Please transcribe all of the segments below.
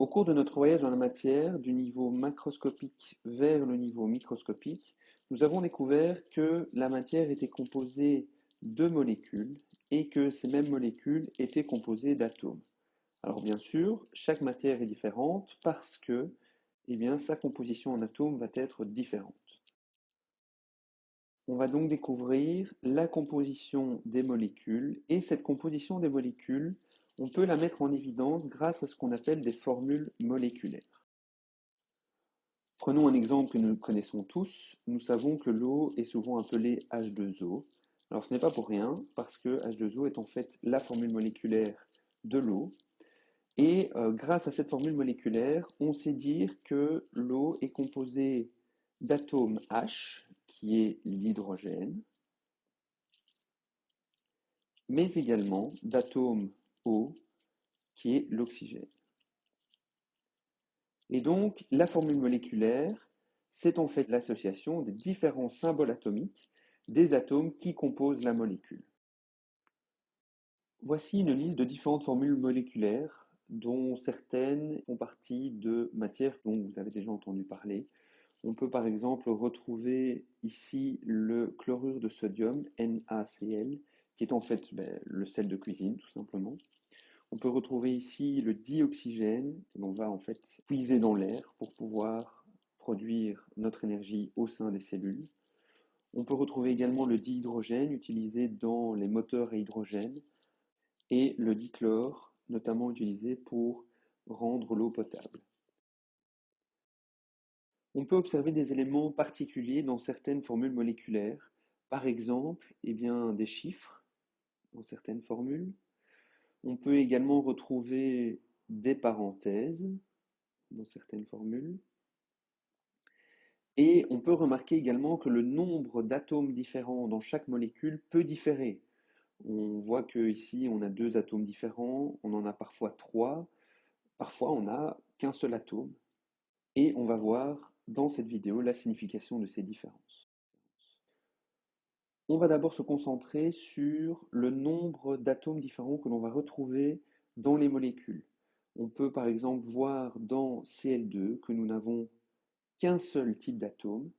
Au cours de notre voyage dans la matière, du niveau macroscopique vers le niveau microscopique, nous avons découvert que la matière était composée de molécules et que ces mêmes molécules étaient composées d'atomes. Alors bien sûr, chaque matière est différente parce que sa composition en atomes va être différente. On va donc découvrir la composition des molécules et cette composition des molécules, on peut la mettre en évidence grâce à ce qu'on appelle des formules moléculaires. Prenons un exemple que nous connaissons tous. Nous savons que l'eau est souvent appelée H2O. Alors ce n'est pas pour rien, parce que H2O est en fait la formule moléculaire de l'eau. Et grâce à cette formule moléculaire, on sait dire que l'eau est composée d'atomes H, qui est l'hydrogène, mais également d'atomes O, qui est l'oxygène. Et donc, la formule moléculaire, c'est en fait l'association des différents symboles atomiques des atomes qui composent la molécule. Voici une liste de différentes formules moléculaires, dont certaines font partie de matières dont vous avez déjà entendu parler. On peut par exemple retrouver ici le chlorure de sodium, NaCl, qui est en fait le sel de cuisine, tout simplement. On peut retrouver ici le dioxygène, que l'on va en fait puiser dans l'air pour pouvoir produire notre énergie au sein des cellules. On peut retrouver également le dihydrogène utilisé dans les moteurs à hydrogène et le dichlore, notamment utilisé pour rendre l'eau potable. On peut observer des éléments particuliers dans certaines formules moléculaires, par exemple des chiffres dans certaines formules. On peut également retrouver des parenthèses dans certaines formules. Et on peut remarquer également que le nombre d'atomes différents dans chaque molécule peut différer. On voit qu'ici on a 2 atomes différents, on en a parfois 3, parfois on n'a qu'un seul atome. Et on va voir dans cette vidéo la signification de ces différences. On va d'abord se concentrer sur le nombre d'atomes différents que l'on va retrouver dans les molécules. On peut par exemple voir dans Cl2 que nous n'avons qu'un seul type d'atome,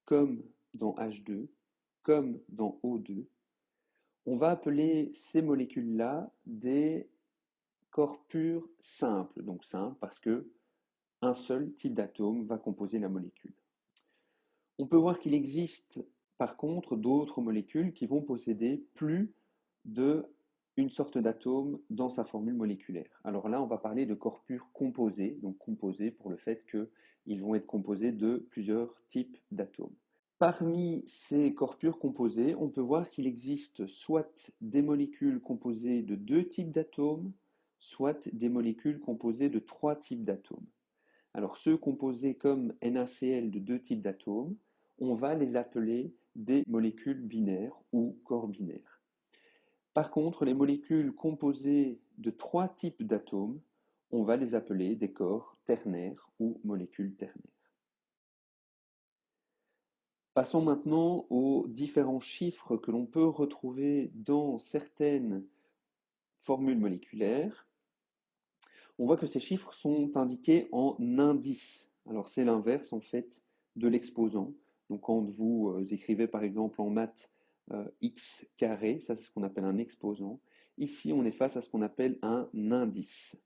comme dans H2, comme dans O2. On va appeler ces molécules-là des corps purs simples, donc simples parce que un seul type d'atome va composer la molécule. On peut voir qu'il existe par contre d'autres molécules qui vont posséder plus d'une sorte d'atome dans sa formule moléculaire. Alors là, on va parler de corps purs composés, donc composés pour le fait qu'ils vont être composés de plusieurs types d'atomes. Parmi ces corps purs composés, on peut voir qu'il existe soit des molécules composées de 2 types d'atomes, soit des molécules composées de 3 types d'atomes. Alors ceux composés comme NaCl de 2 types d'atomes, on va les appeler des molécules binaires ou corps binaires. Par contre, les molécules composées de 3 types d'atomes, on va les appeler des corps ternaires ou molécules ternaires. Passons maintenant aux différents chiffres que l'on peut retrouver dans certaines formules moléculaires. On voit que ces chiffres sont indiqués en indices. Alors c'est l'inverse en fait de l'exposant. Donc quand vous écrivez par exemple en maths x carré, ça c'est ce qu'on appelle un exposant. Ici on est face à ce qu'on appelle un indice.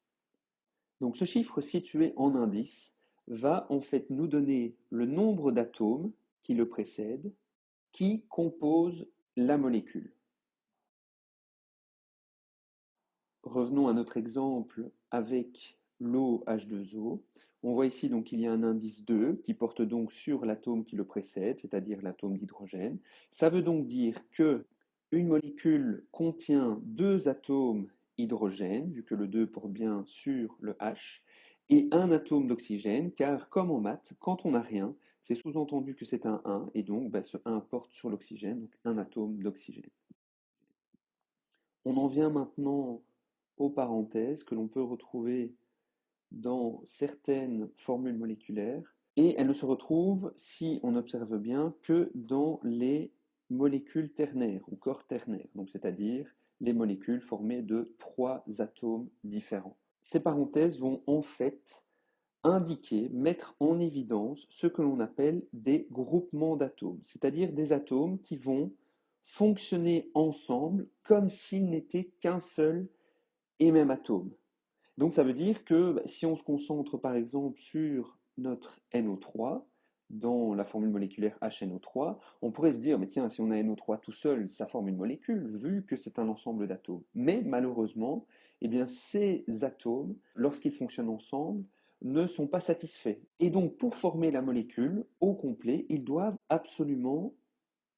Donc ce chiffre situé en indice va en fait nous donner le nombre d'atomes qui le précèdent, qui composent la molécule. Revenons à notre exemple avec l'eau H2O. On voit ici donc qu'il y a un indice 2 qui porte donc sur l'atome qui le précède, c'est-à-dire l'atome d'hydrogène. Ça veut donc dire que une molécule contient 2 atomes hydrogène, vu que le 2 porte bien sur le H, et un atome d'oxygène, car comme en maths, quand on n'a rien, c'est sous-entendu que c'est un 1, et donc ce 1 porte sur l'oxygène, donc un atome d'oxygène. On en vient maintenant aux parenthèses que l'on peut retrouver dans certaines formules moléculaires, et elles ne se retrouvent, si on observe bien, que dans les molécules ternaires ou corps ternaires, donc c'est-à-dire les molécules formées de 3 atomes différents. Ces parenthèses vont en fait indiquer, mettre en évidence ce que l'on appelle des groupements d'atomes, c'est-à-dire des atomes qui vont fonctionner ensemble comme s'ils n'étaient qu'un seul et même atome. Donc ça veut dire que si on se concentre par exemple sur notre NO3, dans la formule moléculaire HNO3, on pourrait se dire, mais tiens, si on a NO3 tout seul, ça forme une molécule, vu que c'est un ensemble d'atomes. Mais malheureusement, eh bien, ces atomes, lorsqu'ils fonctionnent ensemble, ne sont pas satisfaits. Et donc, pour former la molécule au complet, ils doivent absolument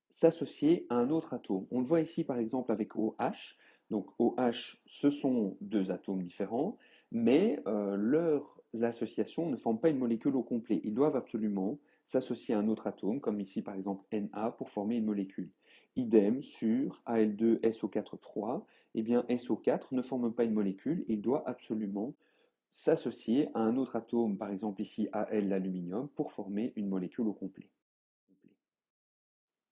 s'associer à un autre atome. On le voit ici par exemple avec OH. Donc OH, ce sont deux atomes différents, mais leurs associations ne forment pas une molécule au complet. Ils doivent absolument s'associer à un autre atome, comme ici par exemple Na, pour former une molécule. Idem sur Al2SO4-3, eh bien SO4 ne forme pas une molécule, il doit absolument s'associer à un autre atome, par exemple ici Al, l'aluminium, pour former une molécule au complet.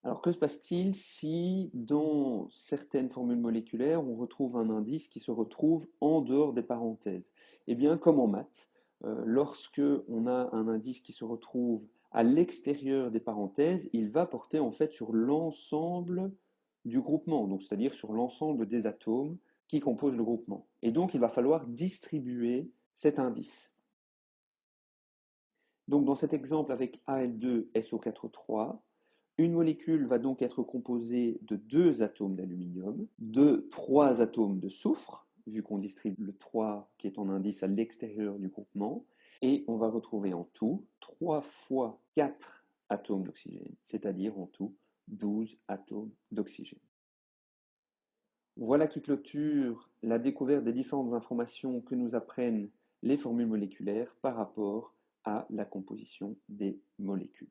Alors, que se passe-t-il si, dans certaines formules moléculaires, on retrouve un indice qui se retrouve en dehors des parenthèses? Eh bien, comme en maths, lorsque on a un indice qui se retrouve à l'extérieur des parenthèses, il va porter en fait sur l'ensemble du groupement, donc c'est-à-dire sur l'ensemble des atomes qui composent le groupement. Et donc, il va falloir distribuer cet indice. Donc, dans cet exemple avec Al2SO4-3, une molécule va donc être composée de deux atomes d'aluminium, de trois atomes de soufre, vu qu'on distribue le 3 qui est en indice à l'extérieur du groupement, et on va retrouver en tout 3 fois 4 atomes d'oxygène, c'est-à-dire en tout 12 atomes d'oxygène. Voilà qui clôture la découverte des différentes informations que nous apprennent les formules moléculaires par rapport à la composition des molécules.